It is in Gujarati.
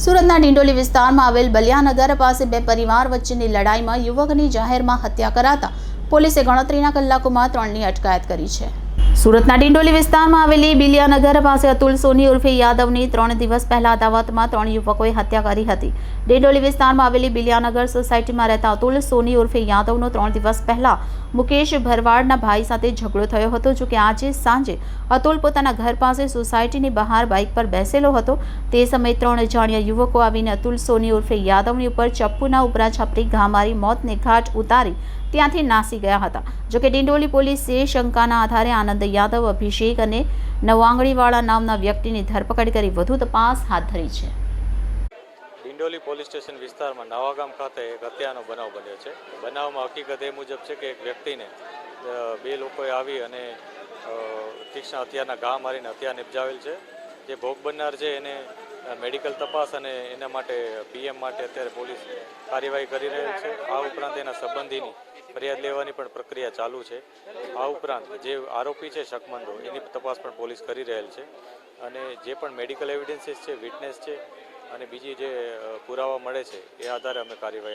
સુરતના ડિંડોલી વિસ્તારમાં આવેલ બલિયાનગર પાસે બે પરિવાર વચ્ચેની લડાઈમાં યુવકની જાહેરમાં હત્યા કરાતા પોલીસે ગણતરીના કલાકોમાં 3ની અટકાયત કરી છે। સુરતના ડિંડોલી વિસ્તારમાં આવેલી બિલિયાનગર પાસે અતુલ સોની ઉર્ફે યાદવની 3 દિવસ પહેલા અદાવતમાં 3 યુવકોએ હત્યા કરી હતી। ડિંડોલી વિસ્તારમાં આવેલી બિલિયાનગર સોસાયટીમાં રહેતા અતુલ સોની ઉર્ફે યાદવનો 3 દિવસ પહેલા મુકેશ ભરવાડના ભાઈ સાથે ઝઘડો થયો હતો। જો કે આજે સાંજે અતુલ પોતાના ઘર પાસે સોસાયટીની બહાર બાઇક પર બેસેલો હતો। તે સમયે 3 અજાણ્યા યુવકો આવીને અતુલ સોની ઉર્ફે યાદવની ઉપર ચપ્પુના ઉપરા છાપરી ઘા મારી મોતને ઘાટ ઉતારી ત્યાંથી નાસી ગયા હતા। જો કે ડિંડોલી પોલીસે શંકાના આધારે આનંદ યાદવ, અભિષેક અને નવાંગણીવાળા નામના વ્યક્તિની ધરપકડ કરી વધુ તપાસ હાથ ધરી છે। ડિંડોલી પોલીસ સ્ટેશન વિસ્તારમાં નવાગામ ખાતે એક હત્યાનો બનાવ બન્યો છે। બનાવમાં હકીકત એ મુજબ છે કે એક વ્યક્તિને બે લોકોએ આવી અને તીક્ષ્ણ હથિયારના ઘા મારીને હત્યા નિપજાવેલ છે। જે ભોગ બનનાર છે એને મેડિકલ તપાસ અને એના માટે પીએમ માટે અત્યારે પોલીસ કાર્યવાહી કરી રહેલ છે। આ ઉપરાંત એના સંબંધીની ફરિયાદ લેવાની પણ પ્રક્રિયા ચાલુ છે। આ ઉપરાંત જે આરોપી છે શકમંદો એની તપાસ પણ પોલીસ કરી રહેલ છે અને જે પણ મેડિકલ એવિડન્સીસ છે, વિટનેસ છે અને બીજી જે પુરાવા મળે છે એ આધારે અમે કાર્યવાહી